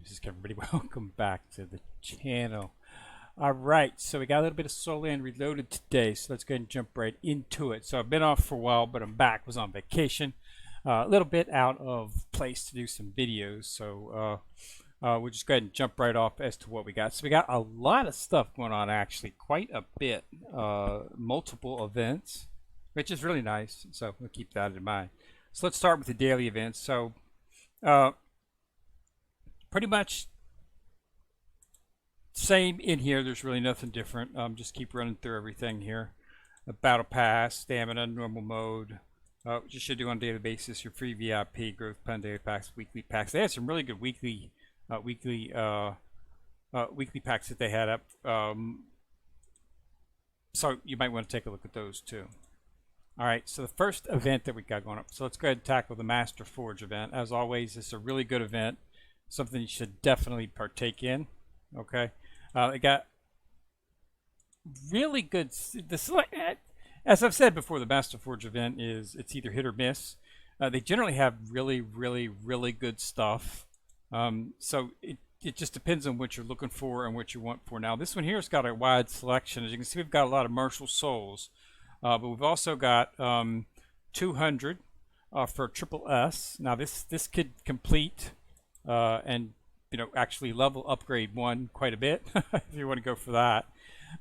This is everybody. Welcome back to the channel. All right, so we got a little bit of Soulland Reloaded today, so let's go ahead and jump right into it. So I've been off for a while, but I'm back. Was on vacation, a little bit out of place to do some videos. So we'll just go ahead and jump right off as to what we got. So we got a lot of stuff going on, actually, quite a bit. Multiple events, which is really nice. So we'll keep that in mind. So let's start with the daily events. So pretty much same in here. There's really nothing different. Just keep running through everything here. A battle pass, stamina, normal mode. What you should do on a daily basis. Your free VIP, growth pen, daily packs, weekly packs. They had some really good weekly packs that they had up. So you might want to take a look at those too. All right, so the first event that we got going up. So let's go ahead and tackle the Master Forge event. As always, it's a really good event. Something you should definitely partake in. Okay, it got really good. As I've said before, the Master Forge event it's either hit or miss. They generally have really good stuff. So it just depends on what you're looking for and what you want for. Now this one here has got a wide selection. As you can see, we've got a lot of martial souls, but we've also got 200 for triple S. Now this could complete and actually level upgrade one quite a bit if you want to go for that,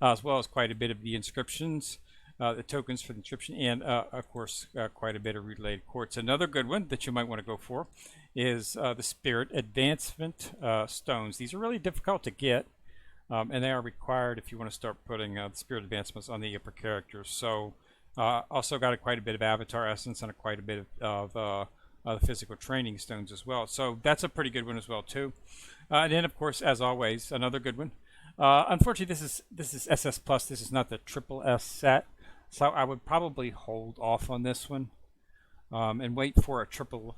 as well as quite a bit of the inscriptions, the tokens for the inscription, and of course quite a bit of related quartz. Another good one that you might want to go for is the Spirit Advancement stones. These are really difficult to get, and they are required if you want to start putting the Spirit Advancements on the upper characters. So also got quite a bit of Avatar Essence and quite a bit of the physical training stones as well. So that's a pretty good one as well too. And then of course, as always, another good one. Unfortunately, this is SS Plus. This is not the triple S set, so I would probably hold off on this one and wait for a triple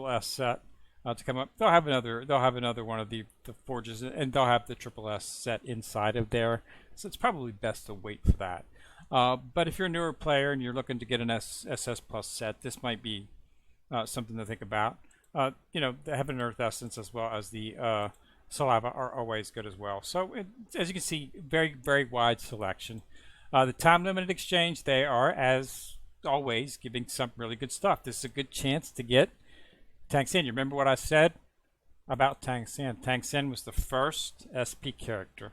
S set to come up. They'll have another one of the forges, and they'll have the triple S set inside of there. So it's probably best to wait for that. But if you're a newer player and you're looking to get an SS Plus set, this might be something to think about. The Heaven and Earth Essence as well as the Saliva are always good as well. So as you can see, very wide selection. The time limited exchange, they are as always giving some really good stuff. This is a good chance to get Tang Sen. You remember what I said about Tang Sen? Tang Sen was the first SP character,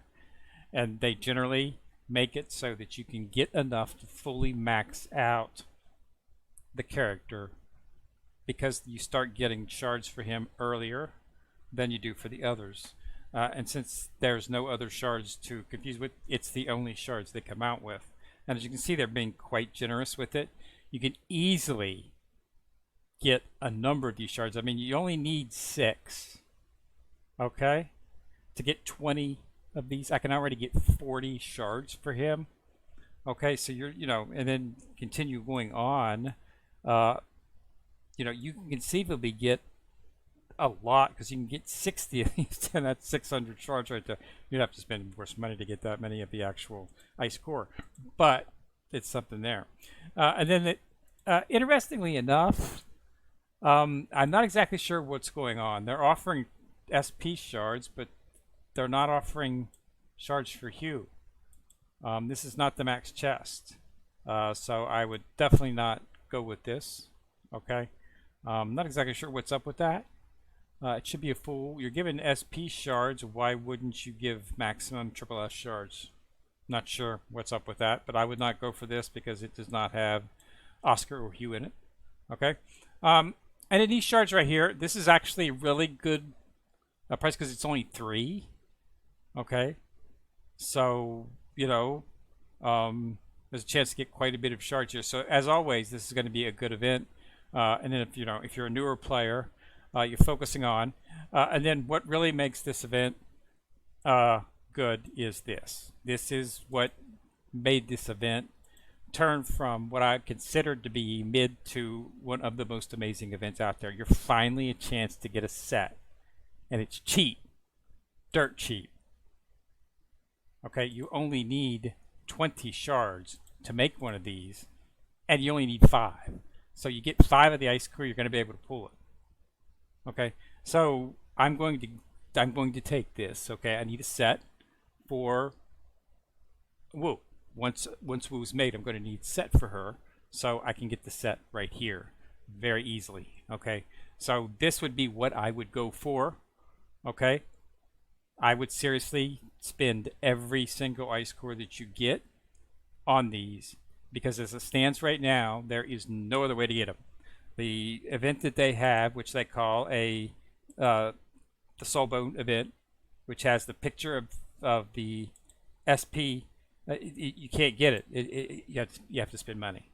and they generally make it so that you can get enough to fully max out the character, because you start getting shards for him earlier than you do for the others. And since there's no other shards to confuse with, it's the only shards they come out with. And as you can see, they're being quite generous with it. You can easily get a number of these shards. I mean, you only need 6, okay, to get 20 of these. I can already get 40 shards for him. Okay, so you're, and then continue going on. You can conceivably get a lot, because you can get 60 of these, and that's 600 shards right there. You'd have to spend, of course, money to get that many of the actual ice core, but it's something there. And then, interestingly enough, I'm not exactly sure what's going on. They're offering SP shards, but they're not offering shards for Hugh. This is not the max chest, so I would definitely not go with this. Okay. Not exactly sure what's up with that. It should be a fool. You're given SP shards. Why wouldn't you give maximum triple S shards? Not sure what's up with that, but I would not go for this because it does not have Oscar or Hugh in it. Okay. And in these shards right here, this is actually a really good price because it's only 3. Okay. So, there's a chance to get quite a bit of shards here. So as always, this is going to be a good event. And then if you're a newer player, you're focusing on, and then what really makes this event good is this. This is what made this event turn from what I considered to be mid to one of the most amazing events out there. You're finally a chance to get a set, and it's cheap, dirt cheap. Okay, you only need 20 shards to make one of these, and you only need 5. So you get 5 of the ice core, you're going to be able to pull it. Okay, so I'm going to to take this. Okay, I need a set for Woo. Once Woo's made, I'm going to need set for her, so I can get the set right here very easily. Okay, so this would be what I would go for. Okay, I would seriously spend every single ice core that you get on these, because as it stands right now, there is no other way to get them. The event that they have, which they call the Soulbone event, which has the picture of the SP, you can't get it. You have to spend money.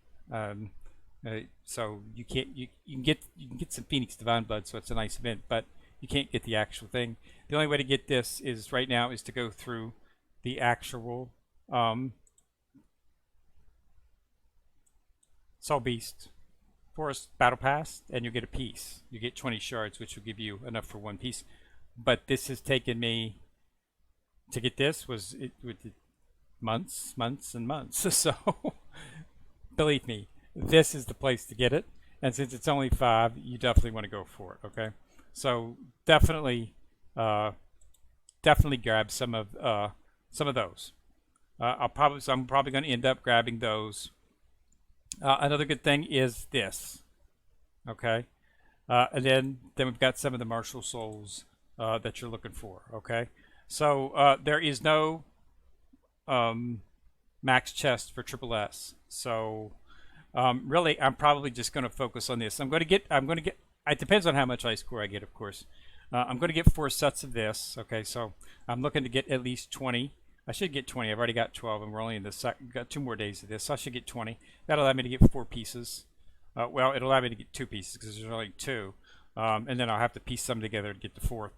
So you can't you can get some Phoenix Divine Blood, so it's a nice event, but you can't get the actual thing. The only way to get this is right now is to go through the actual Soul Beast Forest Battle Pass, and you get a piece. You get 20 shards, which will give you enough for one piece. But this has taken me to get this was months and months. So believe me, this is the place to get it. And since it's only 5, you definitely want to go for it. Okay, so definitely grab some of those. I'm probably going to end up grabbing those. Another good thing is this. Okay, and then we've got some of the martial souls that you're looking for. Okay, so there is no max chest for Triple S. So really, I'm probably just going to focus on this. I'm going to get. It depends on how much ice core I get, of course. I'm going to get 4 sets of this. Okay, so I'm looking to get at least 20. I should get 20. I've already got 12, and we're only in the got 2 more days of this, so I should get 20. That'll allow me to get 4 pieces. Well, it'll allow me to get 2 pieces because there's only 2, and then I'll have to piece some together to get the 4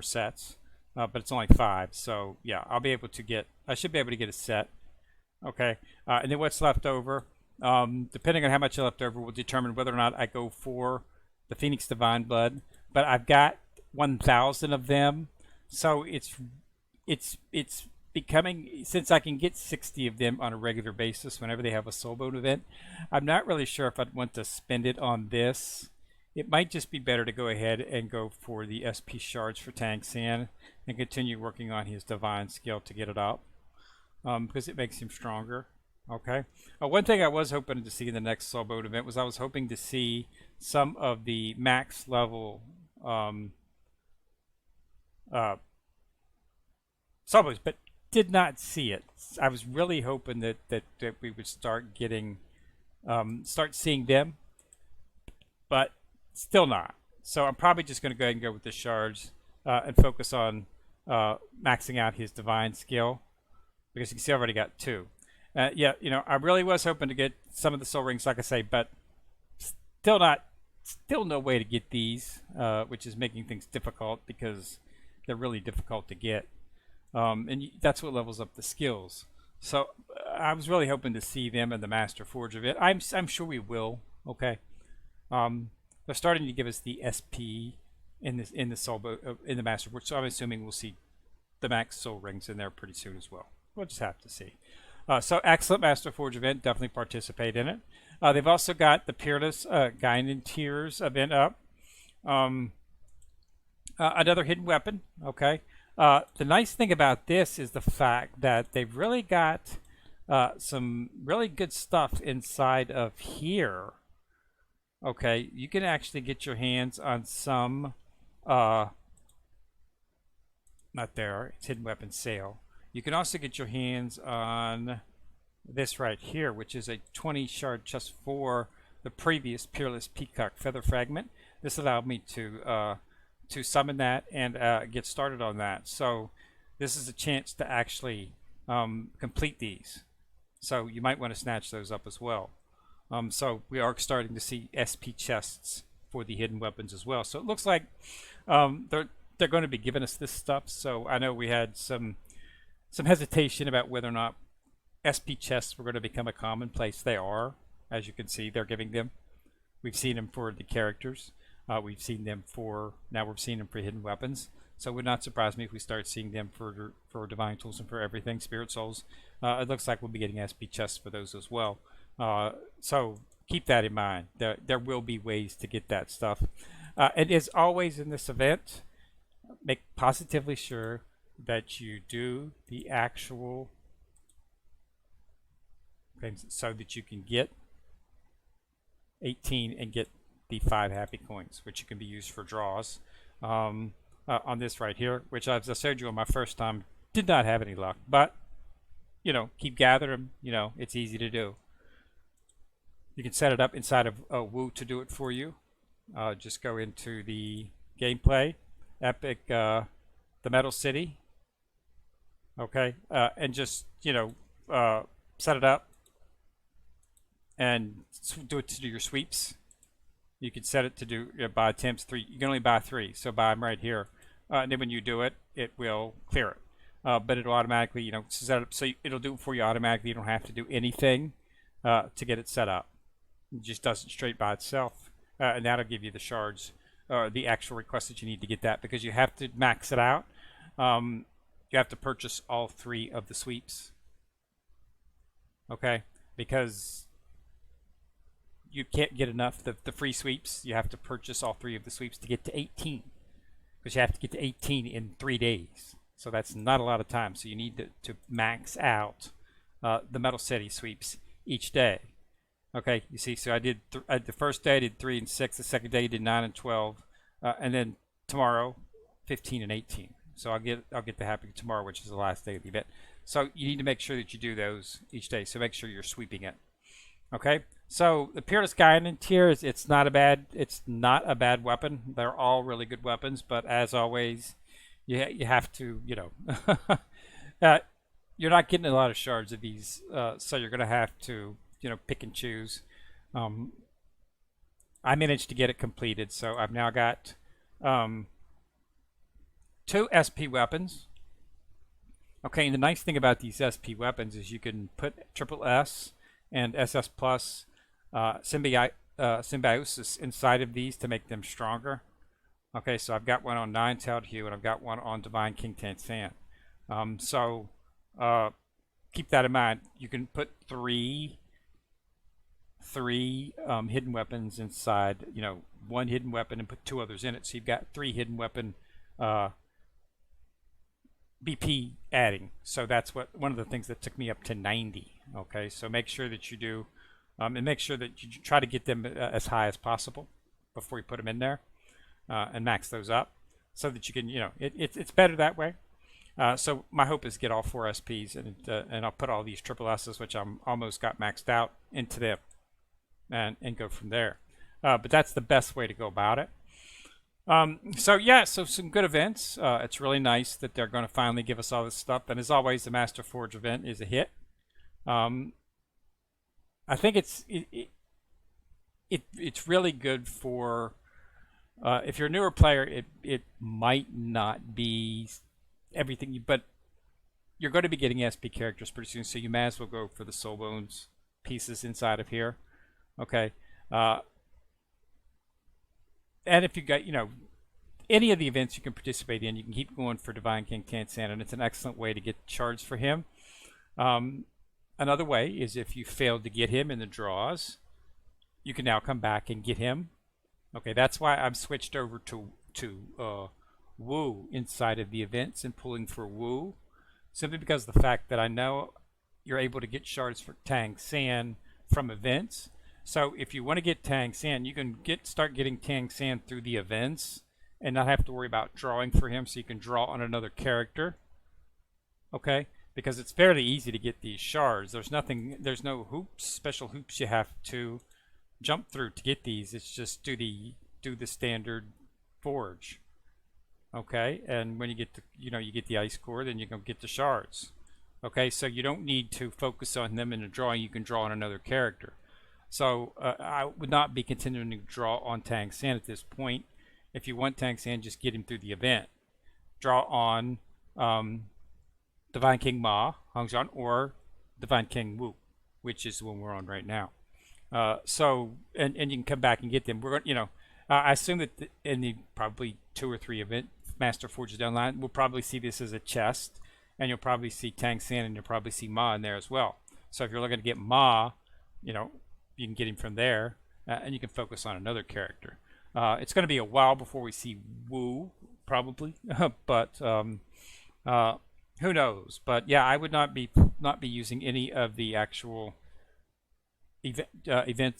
sets. But it's only 5, so yeah, I'll be able to get. I should be able to get a set. Okay, and then what's left over, depending on how much is left over, will determine whether or not I go for the Phoenix Divine Blood. But I've got 1,000 of them, so it's becoming, since I can get 60 of them on a regular basis whenever they have a Soulbone event, I'm not really sure if I'd want to spend it on this. It might just be better to go ahead and go for the SP shards for Tang San and continue working on his divine skill to get it up, because it makes him stronger. Okay. One thing I was hoping to see in the next Soulbone event was I was hoping to see some of the max level Soulbones, but did not see it. I was really hoping that we would start getting, start seeing them, but still not. So I'm probably just going to go ahead and go with the shards and focus on maxing out his divine skill, because you can see I already got 2. Yeah, you know, I really was hoping to get some of the soul rings, like I say, but still no way to get these, which is making things difficult because they're really difficult to get. And that's what levels up the skills. So I was really hoping to see them in the Master Forge of it. I'm sure we will. Okay. They're starting to give us the SP in the Master Forge, so I'm assuming we'll see the max soul rings in there pretty soon as well. We'll just have to see. So excellent Master Forge event. Definitely participate in it. They've also got the Peerless Guinan Tears event up. Another hidden weapon. Okay. The nice thing about this is the fact that they've really got some really good stuff inside of here. Okay, you can actually get your hands on some, not there, it's hidden weapon sale. You can also get your hands on this right here, which is a 20 shard chest for the previous Peerless Peacock Feather Fragment. This allowed me to summon that and get started on that. So this is a chance to actually complete these. So you might want to snatch those up as well. So we are starting to see SP chests for the hidden weapons as well. So it looks like they're going to be giving us this stuff. So I know we had some hesitation about whether or not SP chests were going to become a commonplace. They are, as you can see, they're giving them. We've seen them for the characters. We've seen them for, now we're seeing them for hidden weapons. So it would not surprise me if we start seeing them for divine tools and for everything, spirit souls. It looks like we'll be getting SP chests for those as well. So keep that in mind. There will be ways to get that stuff. And as always in this event, make positively sure that you do the actual things so that you can get 18 and get the 5 happy coins, which can be used for draws. On this right here, which as I showed you on my first time, did not have any luck, but keep gathering them. It's easy to do. You can set it up inside of Woo to do it for you. Just go into the gameplay, Epic, the Metal City, okay, and just set it up and do it to do your sweeps. You can set it to do buy attempts 3. You can only buy 3, so buy them right here. And then when you do it, it will clear it. But it'll automatically, set it up, so it'll do it for you automatically. You don't have to do anything to get it set up. It just does it straight by itself, and that'll give you the shards, the actual request that you need to get that, because you have to max it out. You have to purchase all 3 of the sweeps. Okay, because you can't get enough the free sweeps. You have to purchase all 3 of the sweeps to get to 18, because you have to get to 18 in 3 days. So that's not a lot of time. So you need to max out the Metal City sweeps each day. Okay, you see, so I did the first day I did 3 and 6. The second day I did 9 and 12, and then tomorrow 15 and 18. So I'll get the happy tomorrow, which is the last day of the event. So you need to make sure that you do those each day. So make sure you're sweeping it. Okay, so the Peerless Guidance here it's not a bad weapon. They're all really good weapons, but as always, you have to you're not getting a lot of shards of these, so you're gonna have to pick and choose. I managed to get it completed, so I've now got 2 SP weapons. Okay, and the nice thing about these SP weapons is you can put SS and SS plus symbiosis inside of these to make them stronger. Okay, so I've got one on Nine-Tailed Hue and I've got one on Divine King Tansan. So keep that in mind. You can put three hidden weapons inside, 1 hidden weapon and put 2 others in it. So you've got 3 hidden weapon BP adding. So that's one of the things that took me up to 90. Okay, so make sure that you do, and make sure that you try to get them as high as possible before you put them in there, and max those up so that you can, it's better that way. So my hope is get all 4 SPs, and I'll put all these triple S's, which I'm almost got maxed out, into them, and go from there. But that's the best way to go about it. So some good events. It's really nice that they're going to finally give us all this stuff. And as always, the Master Forge event is a hit. I think it's really good for if you're a newer player. It might not be everything, but you're going to be getting SP characters pretty soon, so you may as well go for the Soul Bones pieces inside of here. Okay. And if you got, any of the events you can participate in, you can keep going for Divine King Tansan, and it's an excellent way to get shards for him. Another way is if you failed to get him in the draws, you can now come back and get him. Okay, that's why I've switched over to Woo inside of the events and pulling for Woo, simply because of the fact that I know you're able to get shards for Tang San from events. So if you want to get Tang San, you can start getting Tang San through the events and not have to worry about drawing for him, so you can draw on another character. Okay, because it's fairly easy to get these shards. There's no hoops, special hoops you have to jump through to get these. It's just do the standard forge. Okay, and when you get you get the ice core, then you can get the shards. Okay, so you don't need to focus on them in a drawing. You can draw on another character. So I would not be continuing to draw on Tang San at this point. If you want Tang San, just get him through the event. Draw on Divine King Ma, Hongzhan, or Divine King Wu, which is the one we're on right now. So and you can come back and get them. We're going, I assume that in the probably 2 or 3 event Master Forges down the line, we'll probably see this as a chest, and you'll probably see Tang San, and you'll probably see Ma in there as well. So if you're looking to get Ma, you can get him from there, and you can focus on another character. It's going to be a while before we see Wu probably, but who knows? But yeah, I would not be using any of the actual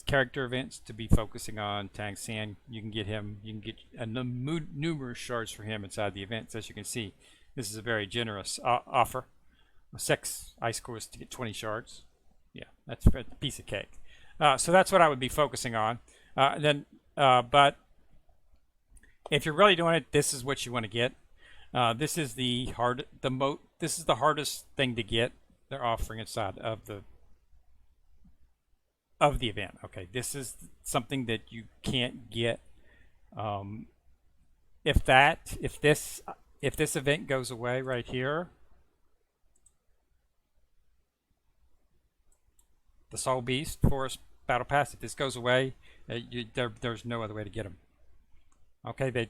character events to be focusing on Tang San. You can get him. You can get numerous shards for him inside the events. As you can see, this is a very generous offer. 6 ice cores to get 20 shards. Yeah, that's a piece of cake. So that's what I would be focusing on. But if you're really doing it, this is what you want to get. This is the hardest thing to get. They're offering inside of the event. Okay, this is something that you can't get. If this event goes away right here, the Soul Beast Forest Battle Pass. If this goes away, there's no other way to get them. Okay, they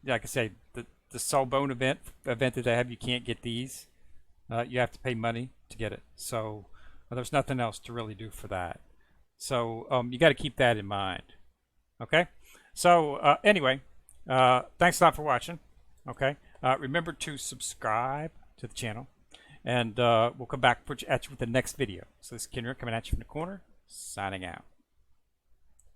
like I say, the Soul Bone event that they have, you can't get these. You have to pay money to get it. So there's nothing else to really do for that. So you got to keep that in mind. Okay. So anyway, thanks a lot for watching. Okay. Remember to subscribe to the channel. And we'll come back at you with the next video. So this is Kenrick coming at you from the corner, signing out.